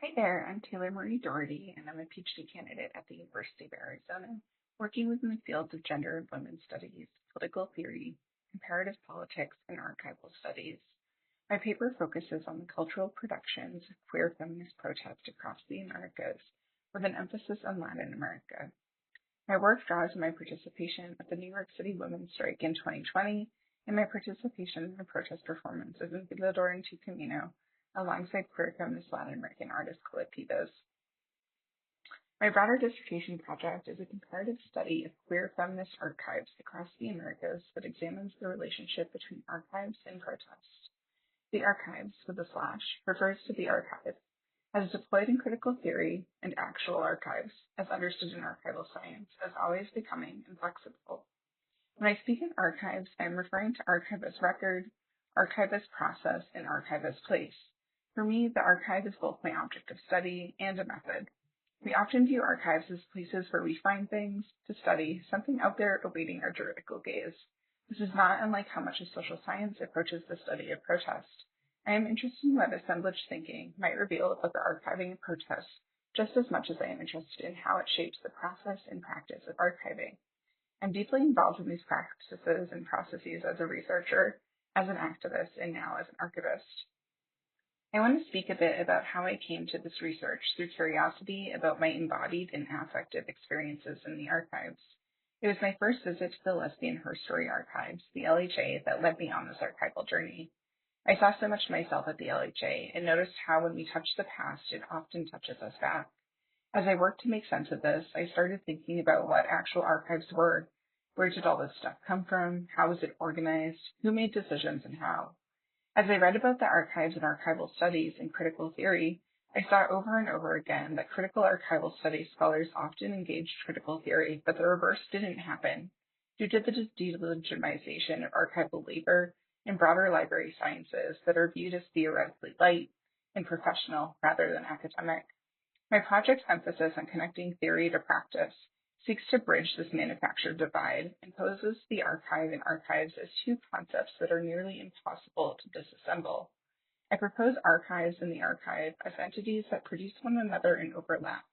Hi there, I'm Taylor Marie Doherty, and I'm a PhD candidate at the University of Arizona, working within the fields of gender and women's studies, political theory, comparative politics, and archival studies. My paper focuses on the cultural productions of queer feminist protest across the Americas, with an emphasis on Latin America. My work draws on my participation at the New York City women's strike in 2020 and my participation in the protest performances in Violador and Camino, alongside queer feminist Latin American artist colectivas. My broader dissertation project is a comparative study of queer feminist archives across the Americas that examines the relationship between archives and protest. The archives, with a slash, refers to the archive, as deployed in critical theory, and actual archives, as understood in archival science, as always becoming inflexible. When I speak in archives, I am referring to archive as record, archive as process, and archive as place. For me, the archive is both my object of study and a method. We often view archives as places where we find things to study, something out there awaiting our juridical gaze. This is not unlike how much of social science approaches the study of protest. I am interested in what assemblage thinking might reveal about the archiving of protest, just as much as I am interested in how it shapes the process and practice of archiving. I'm deeply involved in these practices and processes as a researcher, as an activist, and now as an archivist. I want to speak a bit about how I came to this research through curiosity about my embodied and affective experiences in the archives. It was my first visit to the Lesbian Her Story Archives, the LHA, that led me on this archival journey. I saw so much myself at the LHA and noticed how when we touch the past, it often touches us back. As I worked to make sense of this, I started thinking about what actual archives were. Where did all this stuff come from? How was it organized? Who made decisions and how? As I read about the archives and archival studies in critical theory, I saw over and over again that critical archival studies scholars often engaged critical theory, but the reverse didn't happen. Due to the delegitimization of archival labor and broader library sciences that are viewed as theoretically light and professional rather than academic. My project's emphasis on connecting theory to practice seeks to bridge this manufactured divide and poses the archive and archives as two concepts that are nearly impossible to disassemble. I propose archives and the archive as entities that produce one another in overlap,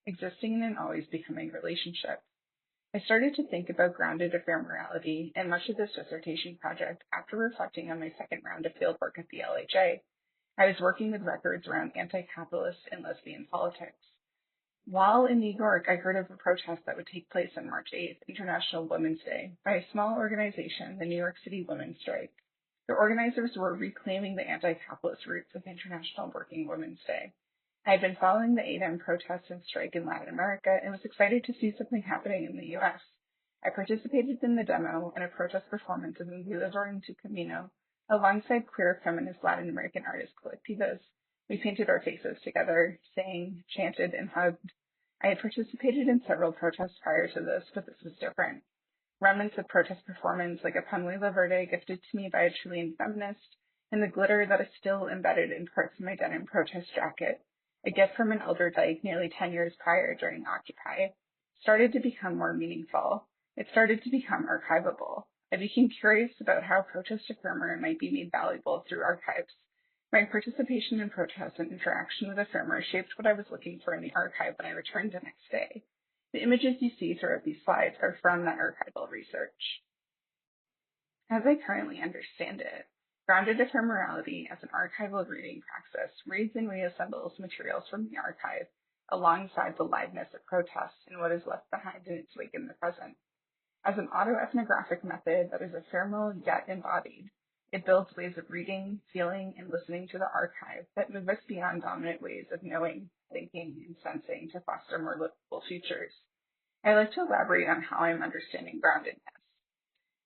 existing in an always becoming relationship. I started to think about grounded ephemerality and much of this dissertation project after reflecting on my second round of fieldwork at the LHA. I was working with records around anti-capitalist and lesbian politics. While in New York, I heard of a protest that would take place on March 8th, International Women's Day, by a small organization, the New York City Women's Strike. The organizers were reclaiming the anti-capitalist roots of International Working Women's Day. I had been following the 8M protests and strike in Latin America and was excited to see something happening in the U.S. I participated in the demo and a protest performance in Violador and Camino, alongside queer feminist Latin American artist colectivas. We painted our faces together, sang, chanted, and hugged. I had participated in several protests prior to this, but this was different. Remnants of protest performance, like a pañuelo verde gifted to me by a Chilean feminist, and the glitter that is still embedded in parts of my denim protest jacket, a gift from an elder dyke nearly 10 years prior during Occupy, started to become more meaningful. It started to become archivable. I became curious about how protest ephemera might be made valuable through archives. My participation in protests and interaction with ephemera shaped what I was looking for in the archive when I returned the next day. The images you see throughout these slides are from that archival research. As I currently understand it, grounded ephemerality as an archival reading praxis reads and reassembles materials from the archive alongside the liveness of protest and what is left behind in its wake in the present. As an auto-ethnographic method that is ephemeral yet embodied, it builds ways of reading, feeling, and listening to the archive that move us beyond dominant ways of knowing, thinking, and sensing to foster more livable futures. I'd like to elaborate on how I'm understanding groundedness.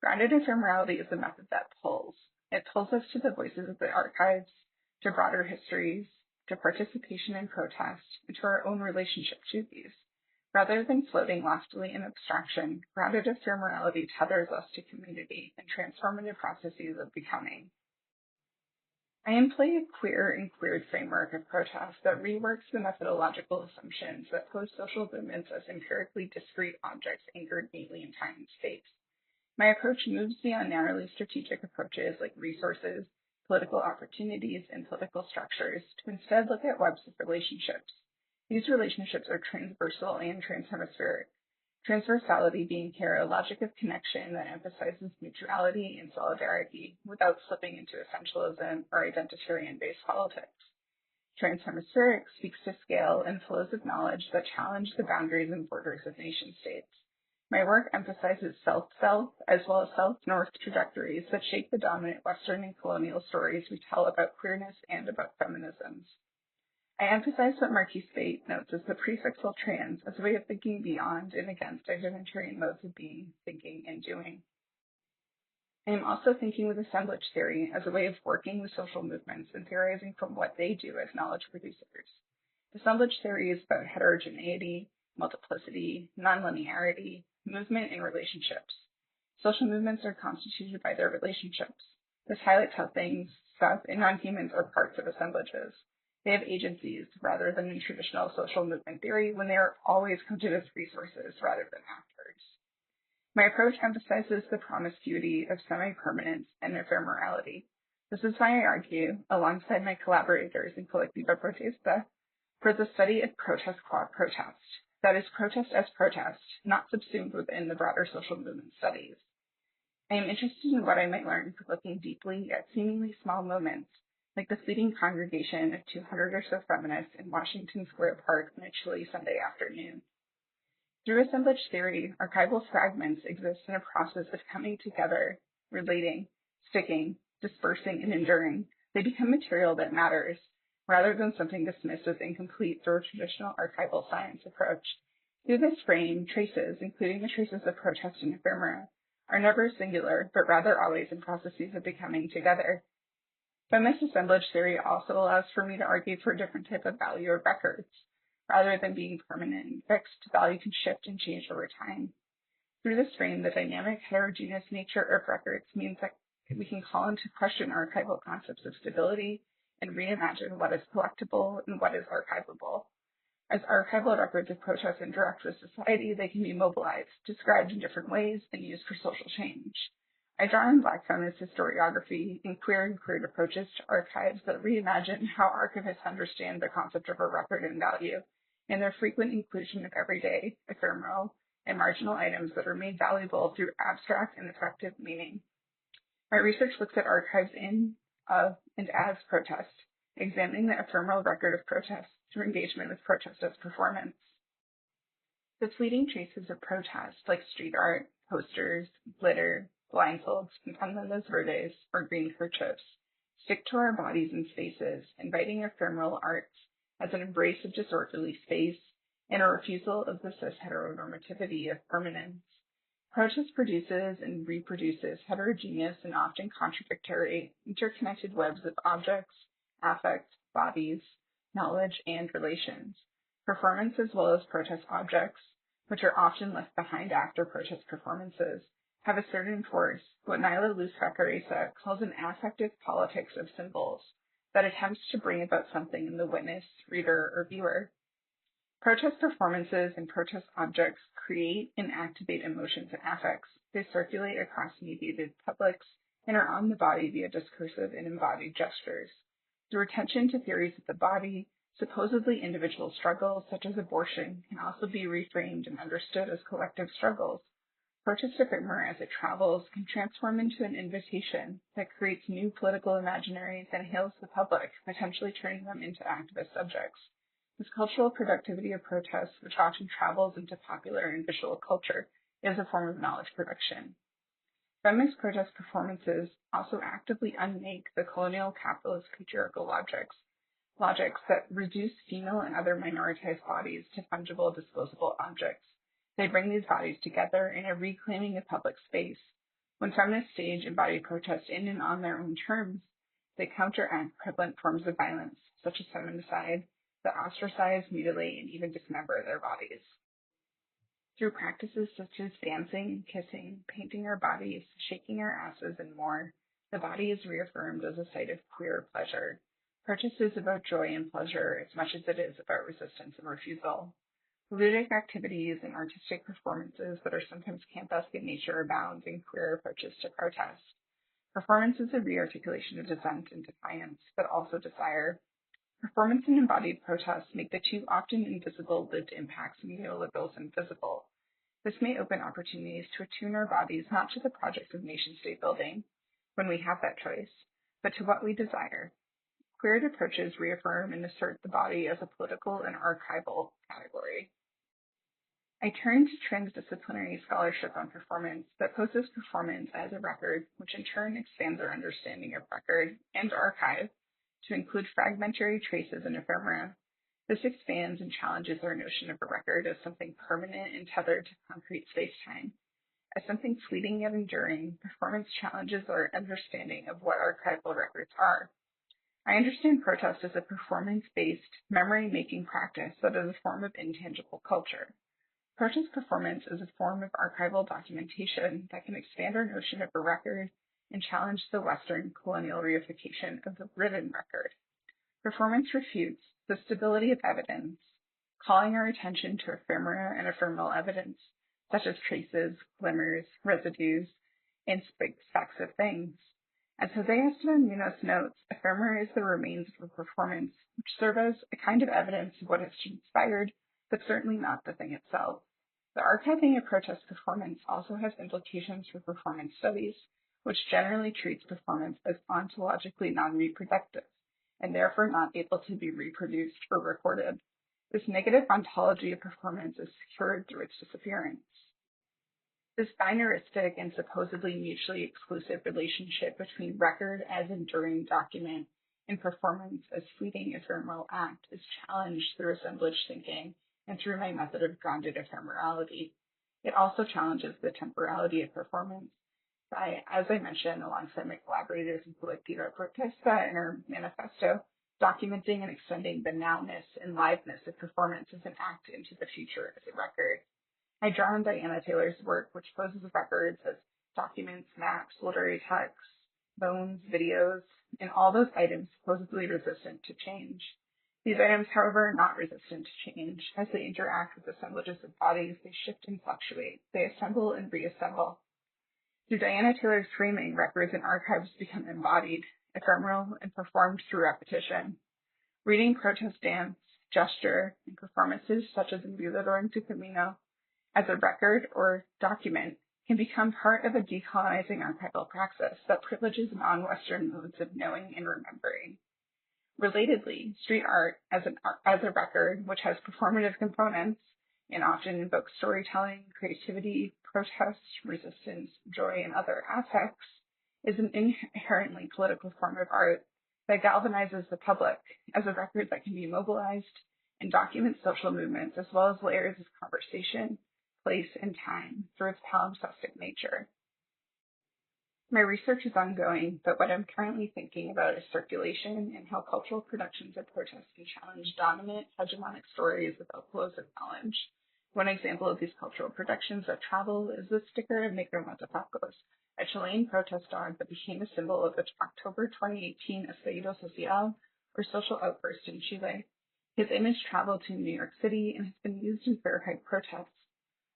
Grounded ephemerality is a method that pulls. It pulls us to the voices of the archives, to broader histories, to participation in protest, and to our own relationship to these. Rather than floating loftily in abstraction, grounded ephemerality tethers us to community and transformative processes of becoming. I employ a queer and queered framework of protest that reworks the methodological assumptions that pose social movements as empirically discrete objects anchored neatly in time and space. My approach moves beyond narrowly strategic approaches like resources, political opportunities, and political structures to instead look at webs of relationships. These relationships are transversal and transhemispheric. Transversality being here a logic of connection that emphasizes mutuality and solidarity without slipping into essentialism or identitarian-based politics. Transhemispheric speaks to scale and flows of knowledge that challenge the boundaries and borders of nation-states. My work emphasizes self-self as well as self-north trajectories that shape the dominant Western and colonial stories we tell about queerness and about feminisms. I emphasize what Marquis Spate notes as the prefixal trans as a way of thinking beyond and against identitarian modes of being, thinking, and doing. I am also thinking with assemblage theory as a way of working with social movements and theorizing from what they do as knowledge producers. Assemblage theory is about heterogeneity, multiplicity, nonlinearity, movement, and relationships. Social movements are constituted by their relationships. This highlights how things, stuff, and non-humans are parts of assemblages. They have agencies rather than in traditional social movement theory when they are always counted as resources rather than actors. My approach emphasizes the promiscuity of semi-permanence and ephemerality. This is why I argue, alongside my collaborators in Collectiva Protesta, for the study of protest qua protest. That is, protest as protest, not subsumed within the broader social movement studies. I am interested in what I might learn from looking deeply at seemingly small moments, like the fleeting congregation of 200 or so feminists in Washington Square Park on a chilly Sunday afternoon. Through assemblage theory, archival fragments exist in a process of coming together, relating, sticking, dispersing, and enduring. They become material that matters, rather than something dismissed as incomplete through a traditional archival science approach. Through this frame, traces, including the traces of protest and ephemera, are never singular, but rather always in processes of becoming together. Feminist assemblage theory also allows for me to argue for a different type of value of records. Rather than being permanent and fixed, value can shift and change over time. Through this frame, the dynamic, heterogeneous nature of records means that we can call into question archival concepts of stability and reimagine what is collectible and what is archivable. As archival records of protest interact with society, they can be mobilized, described in different ways, and used for social change. I draw on Black feminist historiography and queered approaches to archives that reimagine how archivists understand the concept of a record and value, and their frequent inclusion of everyday, ephemeral, and marginal items that are made valuable through abstract and effective meaning. My research looks at archives in, of, and as protest, examining the ephemeral record of protest through engagement with protest as performance. The fleeting traces of protest, like street art, posters, glitter, blindfolds, pañuelos verdes, or green kerchiefs, stick to our bodies and spaces, inviting ephemeral arts as an embrace of disorderly space and a refusal of the cis-heteronormativity of permanence. Protest produces and reproduces heterogeneous and often contradictory, interconnected webs of objects, affect, bodies, knowledge, and relations. Performance as well as protest objects, which are often left behind after protest performances, have a certain force, what Naila Luz-Facaresa calls an affective politics of symbols, that attempts to bring about something in the witness, reader, or viewer. Protest performances and protest objects create and activate emotions and affects. They circulate across mediated publics and are on the body via discursive and embodied gestures. Through attention to theories of the body, supposedly individual struggles, such as abortion, can also be reframed and understood as collective struggles. Protest ephemera, as it travels, can transform into an invitation that creates new political imaginaries and hails the public, potentially turning them into activist subjects. This cultural productivity of protest, which often travels into popular and visual culture, is a form of knowledge production. Feminist protest performances also actively unmake the colonial capitalist patriarchal logics that reduce female and other minoritized bodies to fungible, disposable objects. They bring these bodies together in a reclaiming of public space. When feminists stage embodied protest in and on their own terms, they counteract prevalent forms of violence, such as feminicide, that ostracize, mutilate, and even dismember their bodies. Through practices such as dancing, kissing, painting our bodies, shaking our asses, and more, the body is reaffirmed as a site of queer pleasure. Protest is about joy and pleasure as much as it is about resistance and refusal. Ludic activities and artistic performances that are sometimes campesque in nature abound in queer approaches to protest. Performance is a rearticulation of dissent and defiance, but also desire. Performance and embodied protest make the two often invisible lived impacts of neoliberalism visible. This may open opportunities to attune our bodies not to the project of nation-state building, when we have that choice, but to what we desire. Queered approaches reaffirm and assert the body as a political and archival category. I turn to transdisciplinary scholarship on performance that poses performance as a record, which in turn expands our understanding of record and archive to include fragmentary traces and ephemera. This expands and challenges our notion of a record as something permanent and tethered to concrete space-time. As something fleeting yet enduring, performance challenges our understanding of what archival records are. I understand protest as a performance-based, memory-making practice that is a form of intangible culture. Protest performance is a form of archival documentation that can expand our notion of a record and challenge the Western colonial reification of the written record. Performance refutes the stability of evidence, calling our attention to ephemera and ephemeral evidence, such as traces, glimmers, residues, and specks of things. As Jose Esteban Muñoz notes, ephemera is the remains of a performance, which serve as a kind of evidence of what has transpired, but certainly not the thing itself. The archiving of protest performance also has implications for performance studies, which generally treats performance as ontologically non-reproductive, and therefore not able to be reproduced or recorded. This negative ontology of performance is secured through its disappearance. This binaristic and supposedly mutually exclusive relationship between record as enduring document and performance as fleeting ephemeral act is challenged through assemblage thinking and through my method of grounded ephemerality. It also challenges the temporality of performance by, as I mentioned, alongside my collaborators in Collectiva Protesta and our manifesto, documenting and extending the nowness and liveness of performance as an act into the future as a record. I draw on Diana Taylor's work, which poses records as documents, maps, literary texts, bones, videos, and all those items supposedly resistant to change. These items, however, are not resistant to change. As they interact with assemblages of bodies, they shift and fluctuate. They assemble and reassemble. Through Diana Taylor's framing, records and archives become embodied, ephemeral, and performed through repetition. Reading protest dance, gesture, and performances such as in Violador and camino as a record or document can become part of a decolonizing archival praxis that privileges non-Western modes of knowing and remembering. Relatedly, street art as a record, which has performative components and often invokes storytelling, creativity, protest, resistance, joy, and other affects, is an inherently political form of art that galvanizes the public as a record that can be mobilized and documents social movements as well as layers of conversation, place, and time through its palimpsestic nature. My research is ongoing, but what I'm currently thinking about is circulation and how cultural productions of protest can challenge dominant, hegemonic stories without flows of knowledge. One example of these cultural productions that travel is the sticker of Negro Matapacos, a Chilean protest dog that became a symbol of the October 2018 estallido social, or social outburst in Chile. His image traveled to New York City and has been used in Fahrenheit protests.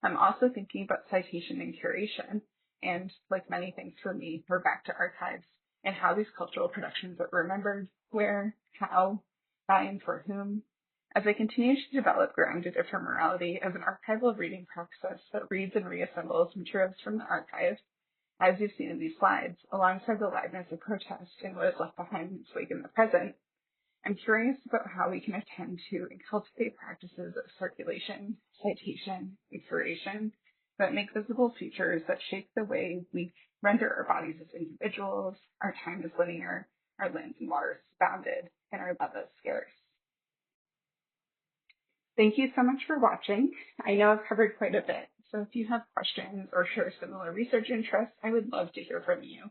I'm also thinking about citation and curation, and, like many things for me, we're back to archives and how these cultural productions are remembered, where, how, by, and for whom. As I continue to develop grounded ephemerality as an archival reading process that reads and reassembles materials from the archive, as you've seen in these slides, alongside the liveness of protest and what is left behind in its wake in the present, I'm curious about how we can attend to and cultivate practices of circulation, citation, and curation that make visible features that shape the way we render our bodies as individuals, our time is linear, our lands and waters is bounded, and our love is scarce. Thank you so much for watching. I know I've covered quite a bit, so if you have questions or share similar research interests, I would love to hear from you.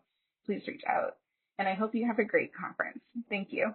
Please reach out, and I hope you have a great conference. Thank you.